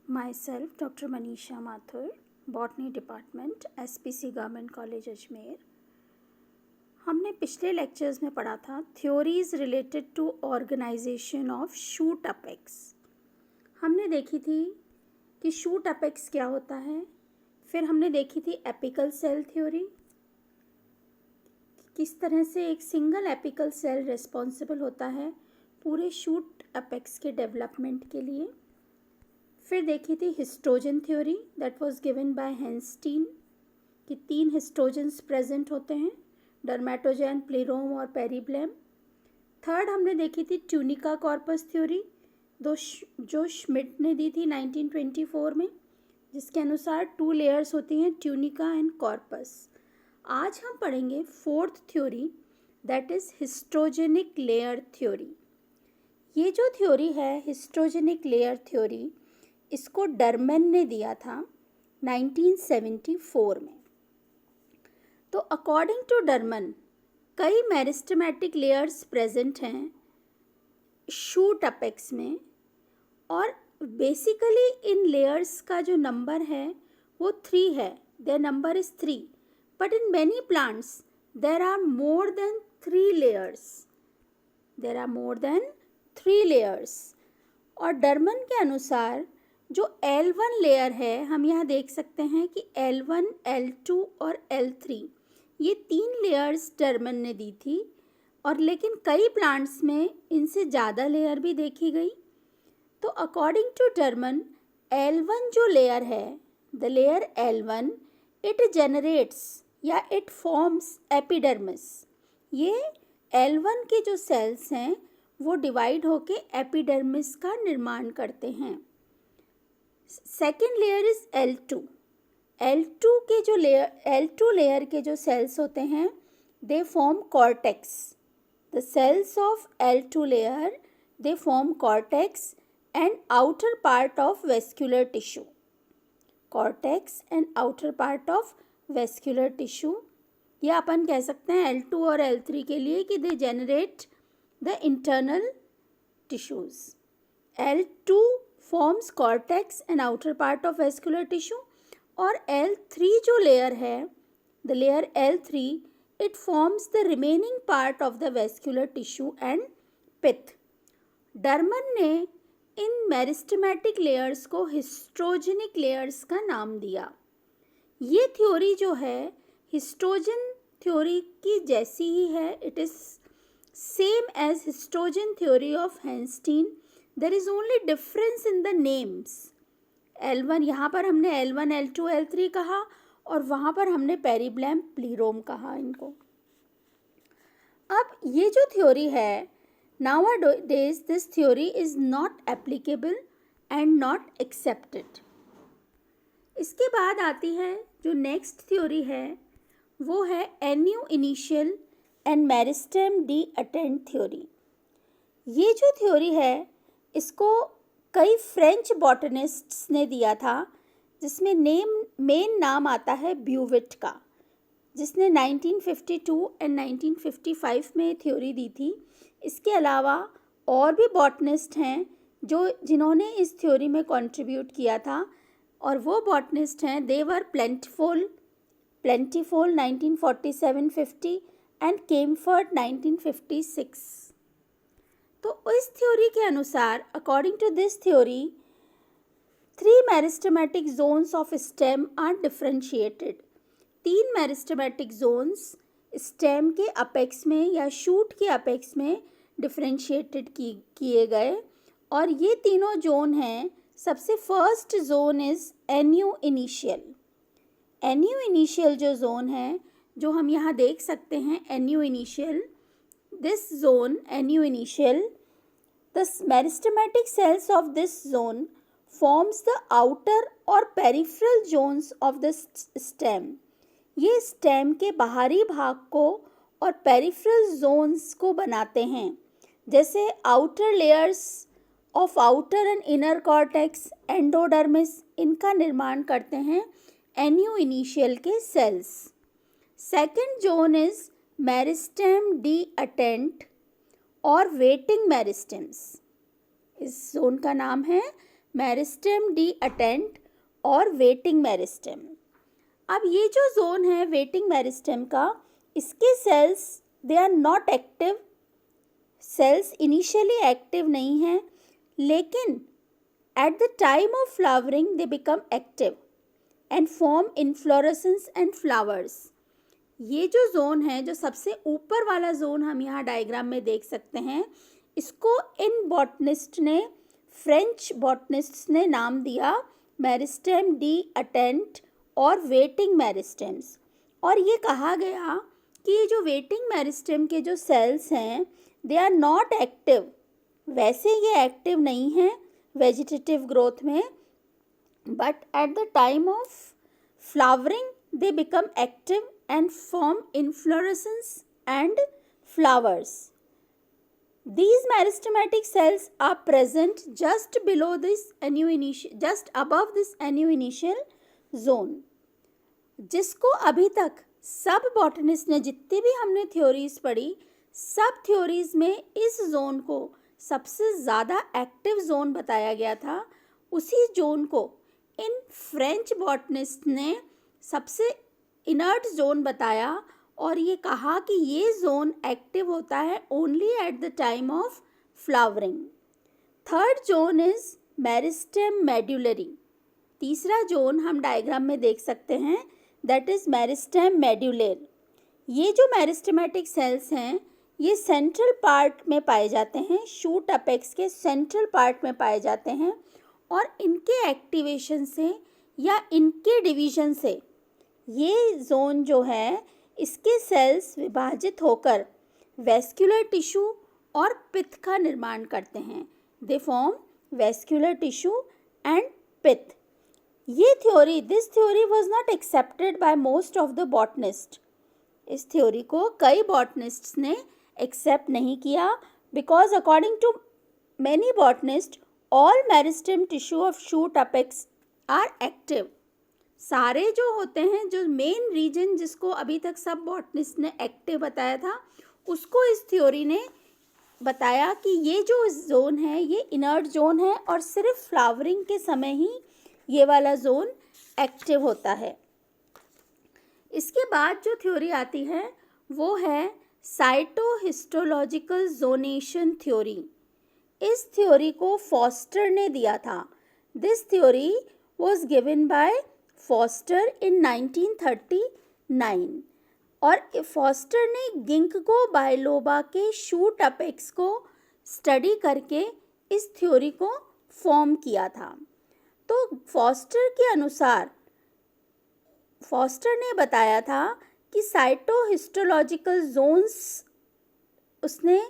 Myself, Dr. Manisha Mathur, Botany Department, SPC Government College Ajmer. हमने पिछले lectures में पढ़ा था theories related to organisation of shoot apex. हमने देखी थी कि शूट अपेक्स क्या होता है, फिर हमने देखी थी एपिकल सेल थ्योरी, किस तरह से एक सिंगल एपिकल सेल रिस्पॉन्सिबल होता है पूरे शूट अपेक्स के डेवलपमेंट के लिए। फिर देखी थी histogen theory that was given by Hanstein कि 3 हिस्टोजन्स प्रेजेंट होते हैं, डर्मेटोजेन, प्लेरोम और पेरिब्लैम। थर्ड हमने देखी थी ट्यूनिका कॉर्पस थ्योरी जो श्मिट ने दी थी 1924 में, जिसके अनुसार 2 लेयर्स होती हैं, ट्यूनिका एंड कॉर्पस। आज हम पढ़ेंगे fourth theory that is histogenic layer theory. ये जो थ्योरी है हिस्टोजेनिक लेयर थ्योरी, इसको डरमन ने दिया था 1974 में। तो अकॉर्डिंग टू डरमन कई मेरिस्टेमेटिक लेयर्स प्रेजेंट हैं शूट अपेक्स में, और बेसिकली इन लेयर्स का जो नंबर है वो 3 है, there number is 3, but in many plants there are more than 3 layers, there are more than 3 layers. और डरमन के अनुसार जो L1 लेयर है, हम यहाँ देख सकते हैं कि L1, L2 और L3 ये 3 लेयर्स डरमन ने दी थी, और लेकिन कई प्लांट्स में इनसे ज़्यादा लेयर भी देखी गई। तो अकॉर्डिंग टू डरमन L1 जो लेयर है, the layer L1, it generates या इट फॉर्म्स एपिडर्मिस। ये L1 के जो सेल्स हैं वो डिवाइड होके एपिडर्मिस का निर्माण करते हैं। सेकेंड लेयर इज L2 के जो L2 लेयर के जो सेल्स होते हैं they form cortex. The cells of L2 layer they form cortex and outer part of vascular tissue. Cortex and outer part of vascular tissue, या अपन कह सकते हैं L2 और L3 के लिए कि they generate the internal tissues. L2 forms cortex and outer part of vascular tissue, और L3 जो लेयर है, the layer L3, it forms the remaining part of the vascular tissue and pith. डरमन ने इन meristematic layers को हिस्टोजेनिक layers का नाम दिया। ये theory जो है हिस्टोजन थ्योरी की जैसी ही है, it is same as histogen theory of Hanstein. There is only difference in the names. L1 यहाँ पर हमने L1, L2, L3 कहा, और वहाँ पर हमने पेरिब्लैम, प्लीरोम कहा इनको। अब ये जो थ्योरी है, nowadays this theory is not applicable and not accepted. इसके बाद आती है जो नेक्स्ट थ्योरी है, वो है NU initial and meristem D attend theory. ये जो थ्योरी है इसको कई फ्रेंच बॉटनिस्ट्स ने दिया था, जिसमें मेन नाम आता है ब्यूविट का, जिसने 1952 एंड 1955 में थ्योरी दी थी। इसके अलावा और भी बॉटनिस्ट हैं जिन्होंने इस थ्योरी में कंट्रीब्यूट किया था, और वो बॉटनिस्ट हैं दे वर प्लेंटीफोल 1947-50 एंड केम्फर्ट 1956। तो इस थ्योरी के अनुसार according to this theory 3 meristematic zones of stem are differentiated. 3 meristematic zones stem के अपेक्स में या शूट के अपेक्स में डिफरेंशिएटेड किए गए, और ये तीनों जोन हैं। सबसे first zone is NU initial. NU initial जो जोन है, जो हम यहाँ देख सकते हैं NU initial, this zone NU initial, the meristematic cells of this zone forms the outer or peripheral zones of the stem. ये स्टेम के बाहरी भाग को और पेरिफेरल जोन्स को बनाते हैं, जैसे outer layers of outer and inner cortex, endodermis, इनका निर्माण करते हैं NU इनिशियल के cells. Second zone is meristem डी अटेंट और वेटिंग मेरिस्टेम्स। इस जोन का नाम है मेरिस्टेम डी अटेंट और वेटिंग मेरिस्टेम। अब ये जो जोन है वेटिंग मेरिस्टेम का, इसके cells they are not active, cells initially active नहीं हैं, लेकिन at the time of flowering they become active and form inflorescence and flowers. ये जो जोन है, जो सबसे ऊपर वाला जोन हम यहाँ डायग्राम में देख सकते हैं, इसको इन बॉटनिस्ट ने, फ्रेंच बॉटनिस्ट्स ने नाम दिया मेरिस्टेम डी अटेंट और वेटिंग मेरिस्टेम्स। और ये कहा गया कि ये जो वेटिंग मेरिस्टेम के जो सेल्स हैं दे आर नॉट एक्टिव, वैसे ये एक्टिव नहीं हैं वेजिटेटिव ग्रोथ में, but at the time of flowering they become active and form inflorescence and flowers. These meristematic cells are present just below this just above this annuinitial zone, जिसको अभी तक सब botanist ने, जितनी भी हमने थ्योरीज पढ़ी, सब थ्योरीज में इस जोन को सबसे ज़्यादा एक्टिव जोन बताया गया था। उसी जोन को इन फ्रेंच बॉटनिस्ट ने सबसे इनर्ट जोन बताया और ये कहा कि ये जोन एक्टिव होता है only eight the time of flowering. Third zone is meristem medullary. तीसरा जोन हम डायग्राम में देख सकते हैं, दैट इज मेरिस्टेम मेड्यूलर। ये जो मेरिस्टेमेटिक सेल्स हैं ये सेंट्रल पार्ट में पाए जाते हैं, शूट अपेक्स के सेंट्रल पार्ट में पाए जाते हैं, और इनके एक्टिवेशन से या इनके डिवीजन से ये जोन जो है, इसके सेल्स विभाजित होकर वेस्क्यूलर टिश्यू और पित्त का निर्माण करते हैं। They form vascular tissue and pith. ये theory, this theory was not accepted by most of the botanist. इस थ्योरी को कई बॉटनिस्ट्स ने एक्सेप्ट नहीं किया, because according to many botanist all meristem tissue of shoot apex are active. सारे जो होते हैं, जो मेन रीजन जिसको अभी तक सब बॉटनिस्ट ने एक्टिव बताया था, उसको इस थ्योरी ने बताया कि ये जो जोन है ये इनर्ट जोन है और सिर्फ फ्लावरिंग के समय ही ये वाला जोन एक्टिव होता है। इसके बाद जो थ्योरी आती है वो है साइटोहिस्टोलॉजिकल जोनेशन थ्योरी। इस थ्योरी को फॉस्टर ने दिया था। This theory was given by Foster in 1939 और फॉस्टर ने गिंको बायलोबा के शूट अपेक्स को स्टडी करके इस थ्योरी को फॉर्म किया था। तो फॉस्टर के अनुसार, फॉस्टर ने बताया था कि साइटोहिस्टोलॉजिकल जोन्स उसने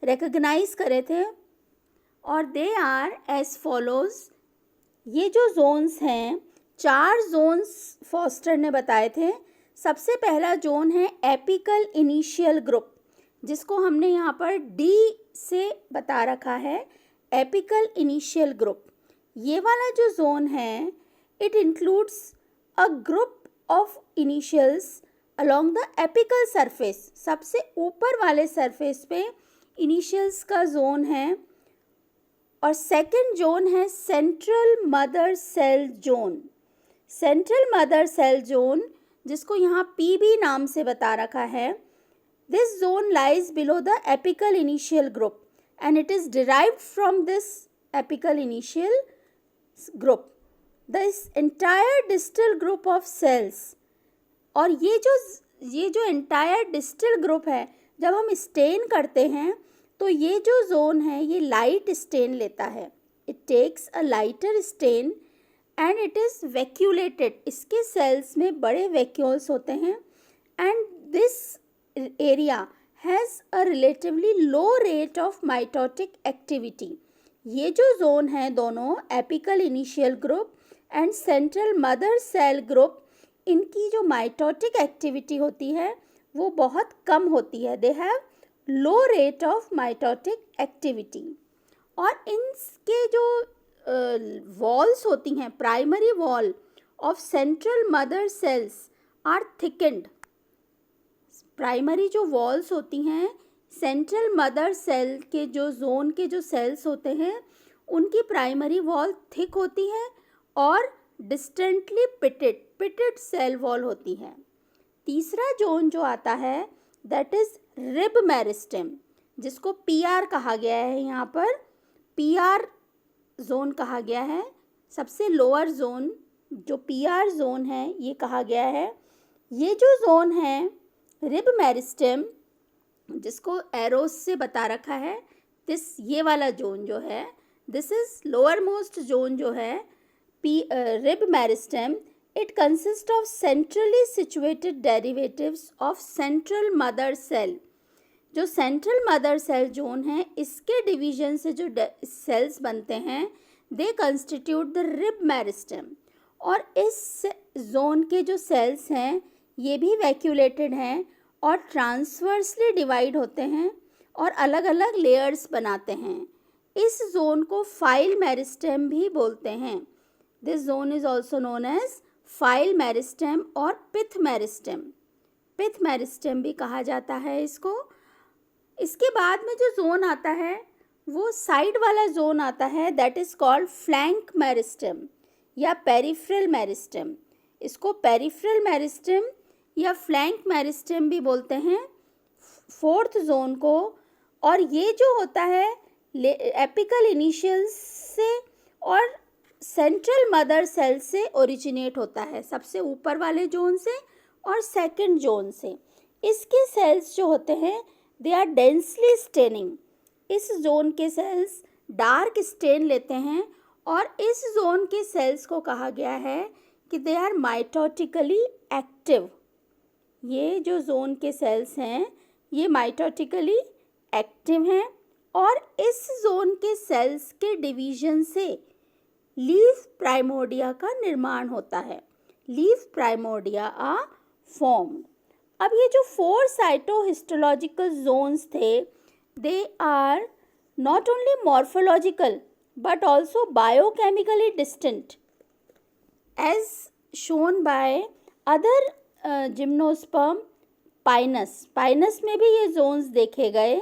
रिकॉग्नाइज करे थे और दे आर एज फॉलोज। ये जो जोन्स हैं, 4 जोन्स फॉस्टर ने बताए थे। सबसे पहला जोन है एपिकल इनिशियल ग्रुप, जिसको हमने यहाँ पर डी से बता रखा है, एपिकल इनिशियल ग्रुप। ये वाला जो जोन है, it includes a group of initials along the apical surface. सबसे ऊपर वाले सरफेस पे इनिशियल्स का जोन है। और सेकंड जोन है central mother cell zone. Central mother cell zone, जिसको यहाँ पीबी नाम से बता रखा है, this zone lies below the apical initial group and it is derived from this apical initial group this entire distal group of cells. और ये जो एंटायर डिस्टल ग्रुप है, जब हम स्टेन करते हैं तो ये जो जोन है ये लाइट स्टेन लेता है। It takes a lighter stain and it is vacuolated. इसके सेल्स में बड़े वैक्यूल्स होते हैं and this area has a relatively low rate of mitotic activity. ये जो जोन है दोनों, apical initial group and central mother cell group, इनकी जो माइटोटिक एक्टिविटी होती है वो बहुत कम होती है। They have low rate of mitotic activity. और इनके जो वॉल्स होती हैं, primary wall of central mother cells are thickened. Primary जो वॉल्स होती हैं सेंट्रल मदर सेल के, जो जोन के जो सेल्स होते हैं, उनकी प्राइमरी वॉल थिक होती है और डिस्टेंटली पिटेड सेल वॉल होती है। तीसरा जोन जो आता है दैट इज रिब मेरिस्टेम, जिसको पीआर कहा गया है, यहाँ पर पीआर जोन कहा गया है। सबसे लोअर जोन जो पीआर जोन है ये कहा गया है। ये जो जोन है रिब मेरिस्टेम, जिसको एरोस से बता रखा है, ये वाला जोन जो है this is lower most zone जो है rib meristem. It consist of centrally situated derivatives of central mother cell. जो सेंट्रल मदर सेल जोन है इसके डिवीजन से जो सेल्स बनते हैं they constitute the rib meristem. और इस जोन के जो सेल्स हैं ये भी वैक्यूलेटेड हैं और ट्रांसवर्सली डिवाइड होते हैं और अलग अलग लेयर्स बनाते हैं। इस जोन को फाइल मेरिस्टेम भी बोलते हैं। This zone is also known as file meristem और पिथ मेरिस्टेम। पिथ मेरिस्टेम भी कहा जाता है इसको। इसके बाद में जो जोन आता है वो साइड वाला जोन आता है that is called flank meristem या पेरिफेरल मेरिस्टेम। इसको पेरिफेरल मेरिस्टेम या फ्लैंक मेरिस्टेम भी बोलते हैं फोर्थ जोन को। और ये जो होता है एपिकल इनिशियल्स से और सेंट्रल मदर सेल से ओरिजिनेट होता है, सबसे ऊपर वाले जोन से और सेकंड जोन से। इसके सेल्स जो होते हैं दे आर डेंसली स्टेनिंग। इस जोन के सेल्स डार्क स्टेन लेते हैं और इस जोन के सेल्स को कहा गया है कि दे आर माइटोटिकली एक्टिव। ये जो जोन के सेल्स हैं ये माइटोटिकली एक्टिव हैं और इस जोन के सेल्स के डिवीजन से लीफ प्राइमोर्डिया का निर्माण होता है। Leaf primordia are formed. अब ये जो 4 साइटोहिस्टोलॉजिकल जोन्स थे they are not only morphological but also biochemically distinct as shown by other gymnosperm pinus। pinus में भी ये जोन्स देखे गए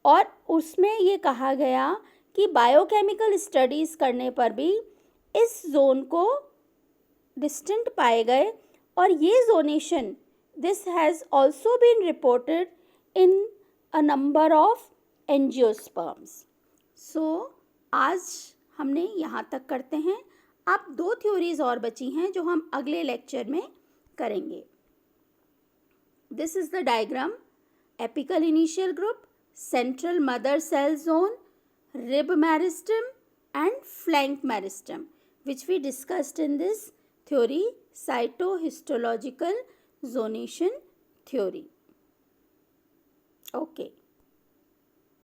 और उसमें ये कहा गया कि बायोकेमिकल स्टडीज़ करने पर भी इस जोन को डिस्टिंक्ट पाए गए। और ये zonation this has also been reported in a number of angiosperms. So आज हमने यहाँ तक करते हैं। अब 2 थ्योरीज और बची हैं जो हम अगले लेक्चर में करेंगे। This is the diagram, apical initial group, central mother cell zone, rib meristem and flank meristem which we discussed in this theory, cytohistological zonation theory. Okay.